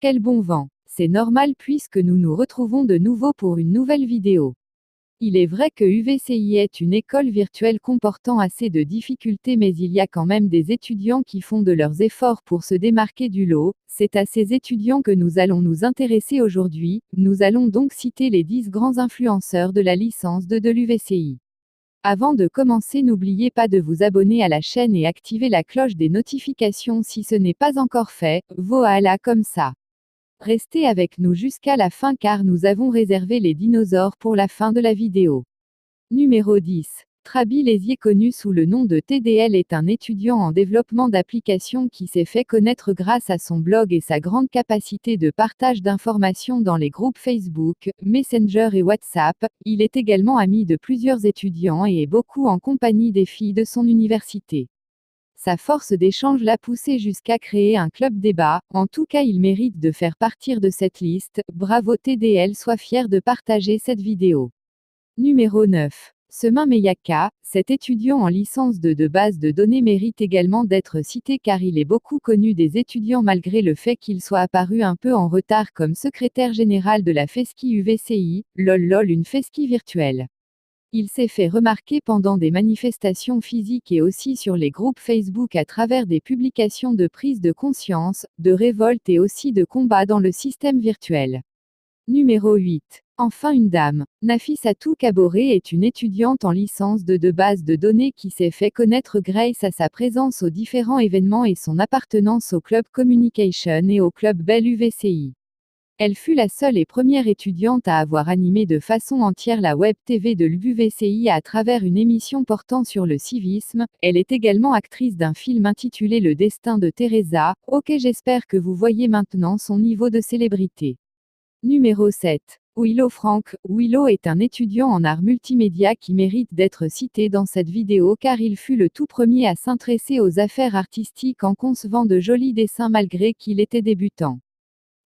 Quel bon vent! C'est normal puisque nous nous retrouvons de nouveau pour une nouvelle vidéo. Il est vrai que UVCI est une école virtuelle comportant assez de difficultés, mais il y a quand même des étudiants qui font de leurs efforts pour se démarquer du lot. C'est à ces étudiants que nous allons nous intéresser aujourd'hui. Nous allons donc citer les 10 grands influenceurs de la licence de l'UVCI. Avant de commencer, n'oubliez pas de vous abonner à la chaîne et activer la cloche des notifications si ce n'est pas encore fait. Voilà, comme ça. Restez avec nous jusqu'à la fin car nous avons réservé les dinosaures pour la fin de la vidéo. Numéro 10. Traby Lézier, connu sous le nom de TDL, est un étudiant en développement d'applications qui s'est fait connaître grâce à son blog et sa grande capacité de partage d'informations dans les groupes Facebook, Messenger et WhatsApp. Il est également ami de plusieurs étudiants et est beaucoup en compagnie des filles de son université. Sa force d'échange l'a poussé jusqu'à créer un club débat. En tout cas, il mérite de faire partir de cette liste. Bravo TDL, sois fier de partager cette vidéo. Numéro 9. Semin Meyaka, cet étudiant en licence de base de données mérite également d'être cité car il est beaucoup connu des étudiants malgré le fait qu'il soit apparu un peu en retard comme secrétaire général de la FESCI UVCI, lol une FESCI virtuelle. Il s'est fait remarquer pendant des manifestations physiques et aussi sur les groupes Facebook à travers des publications de prise de conscience, de révolte et aussi de combat dans le système virtuel. Numéro 8. Enfin une dame. Nafissatou Kaboré est une étudiante en licence de base de données qui s'est fait connaître grâce à sa présence aux différents événements et son appartenance au club Communication et au club Bell UVCI. Elle fut la seule et première étudiante à avoir animé de façon entière la web TV de l'UVCI à travers une émission portant sur le civisme. Elle est également actrice d'un film intitulé Le destin de Teresa. Ok, j'espère que vous voyez maintenant son niveau de célébrité. Numéro 7. Willow Frank. Willow est un étudiant en arts multimédia qui mérite d'être cité dans cette vidéo car il fut le tout premier à s'intéresser aux affaires artistiques en concevant de jolis dessins malgré qu'il était débutant.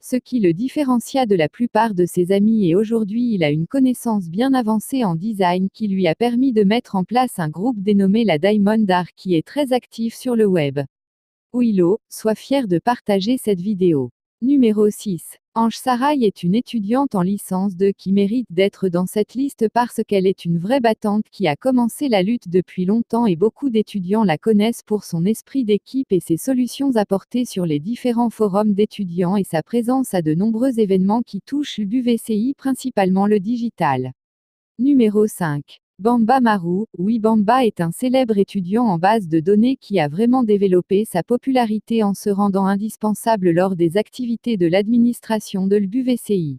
Ce qui le différencia de la plupart de ses amis, et aujourd'hui il a une connaissance bien avancée en design qui lui a permis de mettre en place un groupe dénommé la Diamond Art qui est très actif sur le web. Willow, sois fier de partager cette vidéo. Numéro 6. Ange Saraï est une étudiante en licence qui mérite d'être dans cette liste parce qu'elle est une vraie battante qui a commencé la lutte depuis longtemps et beaucoup d'étudiants la connaissent pour son esprit d'équipe et ses solutions apportées sur les différents forums d'étudiants et sa présence à de nombreux événements qui touchent l'UVCI, principalement le digital. Numéro 5. Bamba Marou. Oui, Bamba est un célèbre étudiant en base de données qui a vraiment développé sa popularité en se rendant indispensable lors des activités de l'administration de l'UVCI.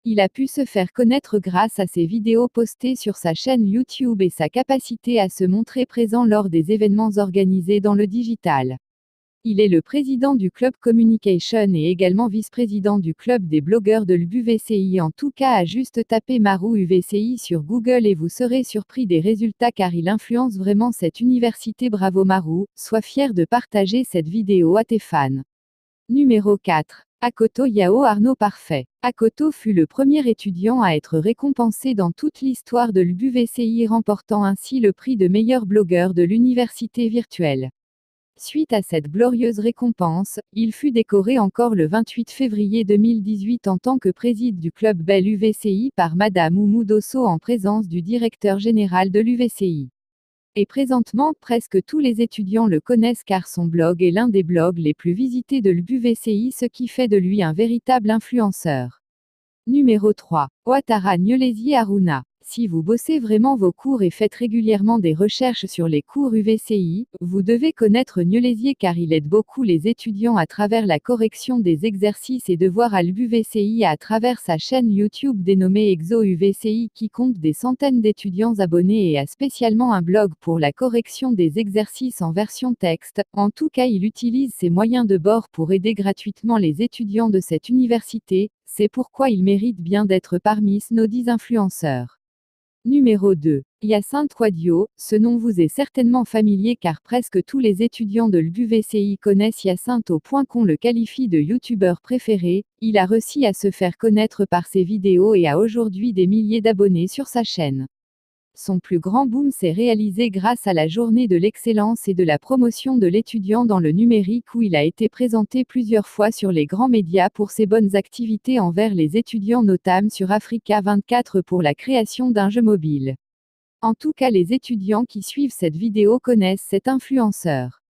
Il a pu se faire connaître grâce à ses vidéos postées sur sa chaîne YouTube et sa capacité à se montrer présent lors des événements organisés dans le digital. Il est le président du club Communication et également vice-président du club des blogueurs de l'UVCI. En tout cas, à juste taper Marou UVCI sur Google et vous serez surpris des résultats car il influence vraiment cette université. Bravo Marou, sois fier de partager cette vidéo à tes fans. Numéro 4. Akoto Yao Arnaud Parfait. Akoto fut le premier étudiant à être récompensé dans toute l'histoire de l'UVCI, remportant ainsi le prix de meilleur blogueur de l'université virtuelle. Suite à cette glorieuse récompense, il fut décoré encore le 28 février 2018 en tant que président du club Bell UVCI par Madame Oumou Dosso en présence du directeur général de l'UVCI. Et présentement, presque tous les étudiants le connaissent car son blog est l'un des blogs les plus visités de l'UVCI, ce qui fait de lui un véritable influenceur. Numéro 3. Ouattara Nyolesi Aruna. Si vous bossez vraiment vos cours et faites régulièrement des recherches sur les cours UVCI, vous devez connaître Nyolesi car il aide beaucoup les étudiants à travers la correction des exercices et devoirs à l'UVCI à travers sa chaîne YouTube dénommée Exo UVCI qui compte des centaines d'étudiants abonnés et a spécialement un blog pour la correction des exercices en version texte. En tout cas, il utilise ses moyens de bord pour aider gratuitement les étudiants de cette université, c'est pourquoi il mérite bien d'être parmi nos 10 influenceurs. Numéro 2. Hyacinthe Quadio. Ce nom vous est certainement familier car presque tous les étudiants de l'UVCI connaissent Hyacinthe au point qu'on le qualifie de youtubeur préféré. Il a réussi à se faire connaître par ses vidéos et a aujourd'hui des milliers d'abonnés sur sa chaîne. Son plus grand boom s'est réalisé grâce à la journée de l'excellence et de la promotion de l'étudiant dans le numérique où il a été présenté plusieurs fois sur les grands médias pour ses bonnes activités envers les étudiants, notamment sur Africa 24 pour la création d'un jeu mobile. En tout cas, les étudiants qui suivent cette vidéo connaissent cet influenceur.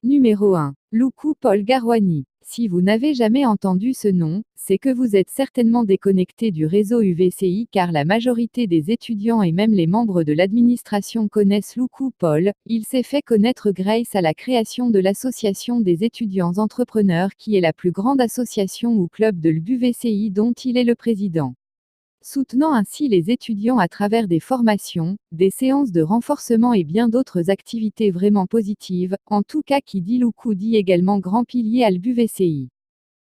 Numéro 1. Loukou Paul Garwani. Si vous n'avez jamais entendu ce nom, c'est que vous êtes certainement déconnecté du réseau UVCI car la majorité des étudiants et même les membres de l'administration connaissent Loukou Paul. Il s'est fait connaître grâce à la création de l'association des étudiants entrepreneurs qui est la plus grande association ou club de l'UVCI dont il est le président. Soutenant ainsi les étudiants à travers des formations, des séances de renforcement et bien d'autres activités vraiment positives, en tout cas qui dit Loukou dit également grand pilier à l'UVCI.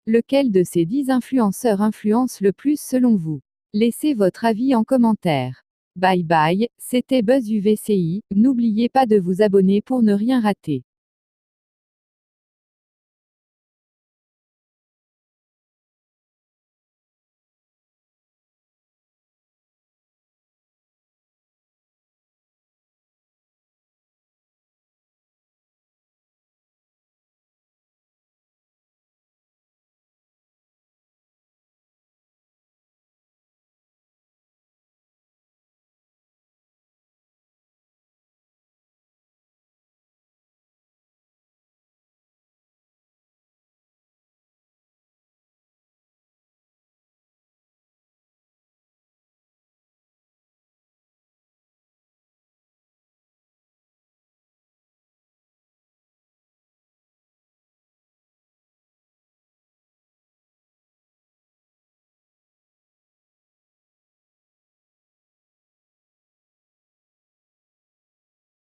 Lequel de ces 10 influenceurs influence le plus selon vous? Laissez votre avis en commentaire. Bye bye, c'était Buzz UVCI, n'oubliez pas de vous abonner pour ne rien rater.